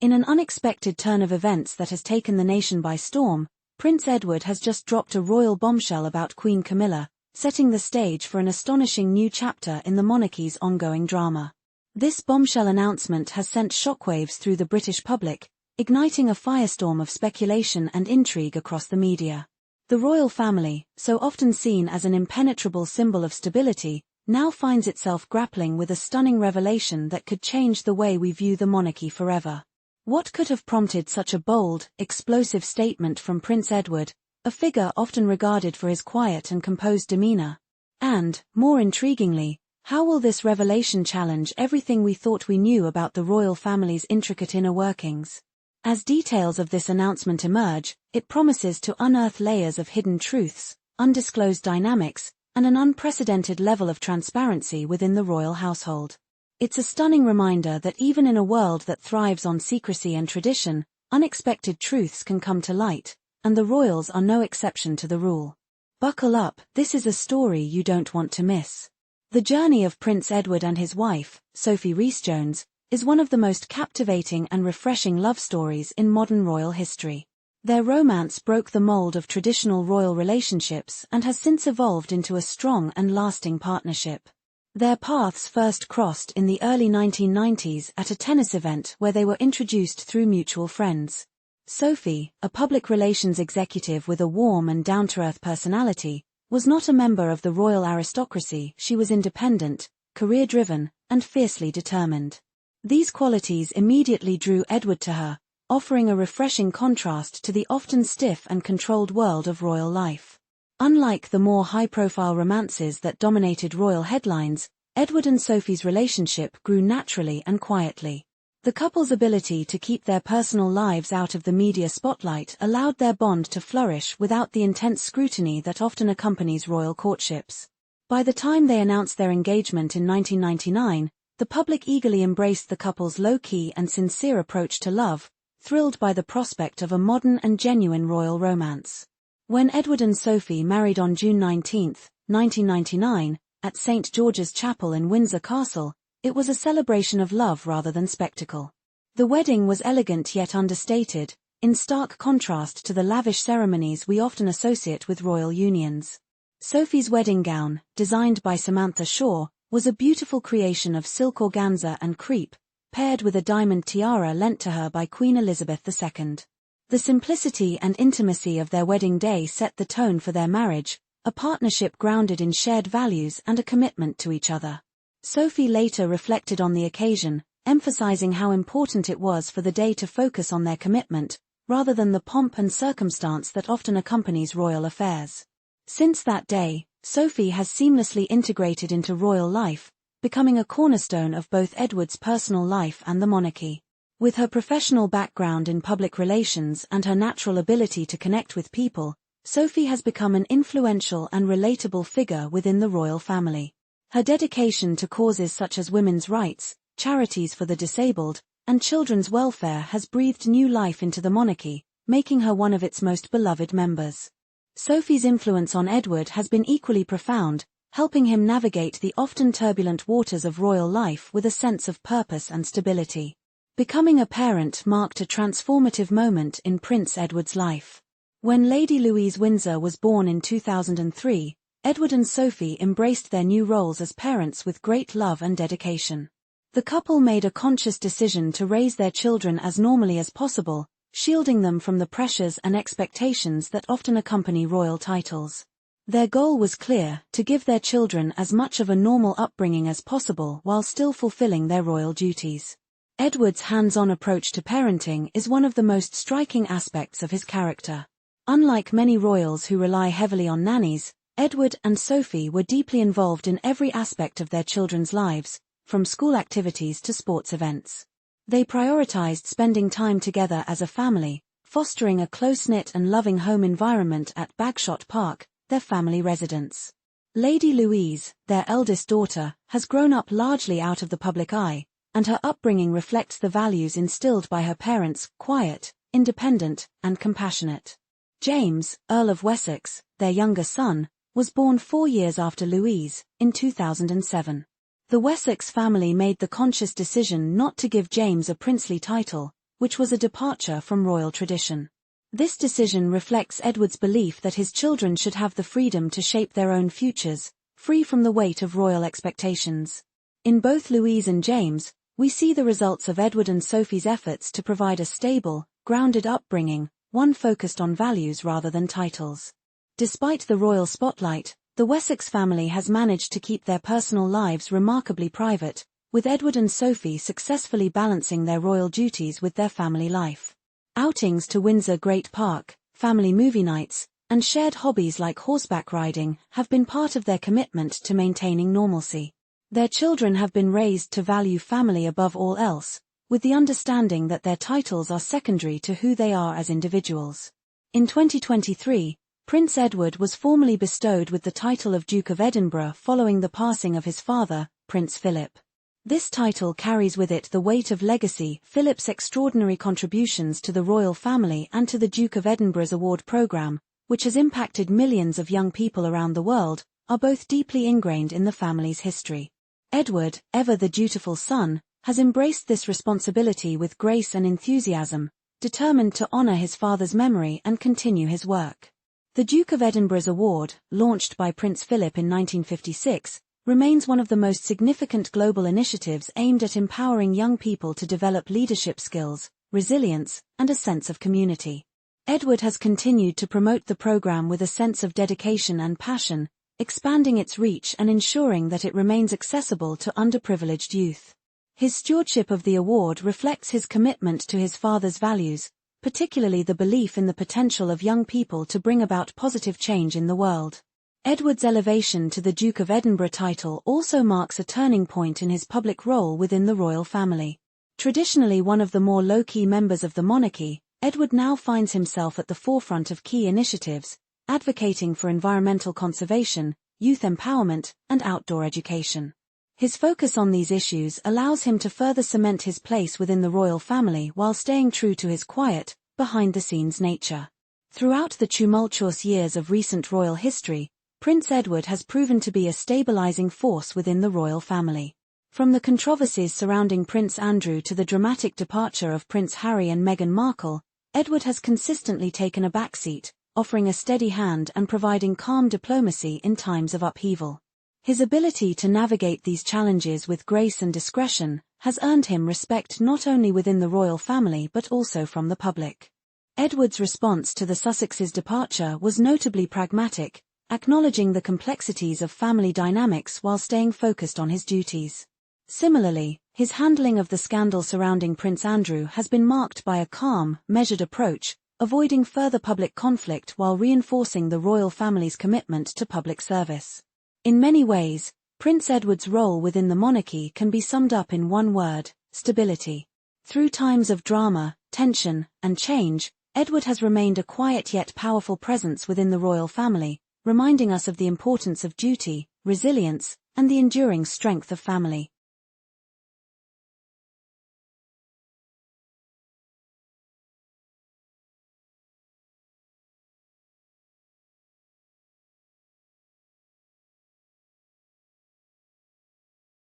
In an unexpected turn of events that has taken the nation by storm, Prince Edward has just dropped a royal bombshell about Queen Camilla, setting the stage for an astonishing new chapter in the monarchy's ongoing drama. This bombshell announcement has sent shockwaves through the British public, igniting a firestorm of speculation and intrigue across the media. The royal family, so often seen as an impenetrable symbol of stability, now finds itself grappling with a stunning revelation that could change the way we view the monarchy forever. What could have prompted such a bold, explosive statement from Prince Edward, a figure often regarded for his quiet and composed demeanor? And, more intriguingly, how will this revelation challenge everything we thought we knew about the royal family's intricate inner workings? As details of this announcement emerge, it promises to unearth layers of hidden truths, undisclosed dynamics, and an unprecedented level of transparency within the royal household. It's a stunning reminder that even in a world that thrives on secrecy and tradition, unexpected truths can come to light, and the royals are no exception to the rule. Buckle up, this is a story you don't want to miss. The journey of Prince Edward and his wife, Sophie Rhys-Jones, is one of the most captivating and refreshing love stories in modern royal history. Their romance broke the mold of traditional royal relationships and has since evolved into a strong and lasting partnership. Their paths first crossed in the early 1990s at a tennis event where they were introduced through mutual friends. Sophie, a public relations executive with a warm and down-to-earth personality, was not a member of the royal aristocracy. She was independent, career-driven, and fiercely determined. These qualities immediately drew Edward to her, offering a refreshing contrast to the often stiff and controlled world of royal life. Unlike the more high-profile romances that dominated royal headlines, Edward and Sophie's relationship grew naturally and quietly. The couple's ability to keep their personal lives out of the media spotlight allowed their bond to flourish without the intense scrutiny that often accompanies royal courtships. By the time they announced their engagement in 1999, the public eagerly embraced the couple's low-key and sincere approach to love, thrilled by the prospect of a modern and genuine royal romance. When Edward and Sophie married on June 19, 1999, at St. George's Chapel in Windsor Castle, it was a celebration of love rather than spectacle. The wedding was elegant yet understated, in stark contrast to the lavish ceremonies we often associate with royal unions. Sophie's wedding gown, designed by Samantha Shaw, was a beautiful creation of silk organza and crepe, paired with a diamond tiara lent to her by Queen Elizabeth II. The simplicity and intimacy of their wedding day set the tone for their marriage, a partnership grounded in shared values and a commitment to each other. Sophie later reflected on the occasion, emphasizing how important it was for the day to focus on their commitment, rather than the pomp and circumstance that often accompanies royal affairs. Since that day, Sophie has seamlessly integrated into royal life, becoming a cornerstone of both Edward's personal life and the monarchy. With her professional background in public relations and her natural ability to connect with people, Sophie has become an influential and relatable figure within the royal family. Her dedication to causes such as women's rights, charities for the disabled, and children's welfare has breathed new life into the monarchy, making her one of its most beloved members. Sophie's influence on Edward has been equally profound, helping him navigate the often turbulent waters of royal life with a sense of purpose and stability. Becoming a parent marked a transformative moment in Prince Edward's life. When Lady Louise Windsor was born in 2003, Edward and Sophie embraced their new roles as parents with great love and dedication. The couple made a conscious decision to raise their children as normally as possible, shielding them from the pressures and expectations that often accompany royal titles. Their goal was clear: to give their children as much of a normal upbringing as possible while still fulfilling their royal duties. Edward's hands-on approach to parenting is one of the most striking aspects of his character. Unlike many royals who rely heavily on nannies, Edward and Sophie were deeply involved in every aspect of their children's lives, from school activities to sports events. They prioritized spending time together as a family, fostering a close-knit and loving home environment at Bagshot Park, their family residence. Lady Louise, their eldest daughter, has grown up largely out of the public eye, and her upbringing reflects the values instilled by her parents: quiet, independent, and compassionate. James, Earl of Wessex, their younger son, was born 4 years after Louise, in 2007. The Wessex family made the conscious decision not to give James a princely title, which was a departure from royal tradition. This decision reflects Edward's belief that his children should have the freedom to shape their own futures, free from the weight of royal expectations. In both Louise and James, we see the results of Edward and Sophie's efforts to provide a stable, grounded upbringing, one focused on values rather than titles. Despite the royal spotlight, the Wessex family has managed to keep their personal lives remarkably private, with Edward and Sophie successfully balancing their royal duties with their family life. Outings to Windsor Great Park, family movie nights, and shared hobbies like horseback riding have been part of their commitment to maintaining normalcy. Their children have been raised to value family above all else, with the understanding that their titles are secondary to who they are as individuals. In 2023, Prince Edward was formally bestowed with the title of Duke of Edinburgh following the passing of his father, Prince Philip. This title carries with it the weight of legacy. Philip's extraordinary contributions to the royal family and to the Duke of Edinburgh's award programme, which has impacted millions of young people around the world, are both deeply ingrained in the family's history. Edward, ever the dutiful son, has embraced this responsibility with grace and enthusiasm, determined to honour his father's memory and continue his work. The Duke of Edinburgh's award, launched by Prince Philip in 1956, remains one of the most significant global initiatives aimed at empowering young people to develop leadership skills, resilience, and a sense of community. Edward has continued to promote the program with a sense of dedication and passion, expanding its reach and ensuring that it remains accessible to underprivileged youth. His stewardship of the award reflects his commitment to his father's values, particularly the belief in the potential of young people to bring about positive change in the world. Edward's elevation to the Duke of Edinburgh title also marks a turning point in his public role within the royal family. Traditionally one of the more low-key members of the monarchy, Edward now finds himself at the forefront of key initiatives, advocating for environmental conservation, youth empowerment, and outdoor education. His focus on these issues allows him to further cement his place within the royal family while staying true to his quiet, behind-the-scenes nature. Throughout the tumultuous years of recent royal history, Prince Edward has proven to be a stabilizing force within the royal family. From the controversies surrounding Prince Andrew to the dramatic departure of Prince Harry and Meghan Markle, Edward has consistently taken a backseat, offering a steady hand and providing calm diplomacy in times of upheaval. His ability to navigate these challenges with grace and discretion has earned him respect not only within the royal family but also from the public. Edward's response to the Sussexes' departure was notably pragmatic, acknowledging the complexities of family dynamics while staying focused on his duties. Similarly, his handling of the scandal surrounding Prince Andrew has been marked by a calm, measured approach, avoiding further public conflict while reinforcing the royal family's commitment to public service. In many ways, Prince Edward's role within the monarchy can be summed up in one word: stability. Through times of drama, tension, and change, Edward has remained a quiet yet powerful presence within the royal family, reminding us of the importance of duty, resilience, and the enduring strength of family.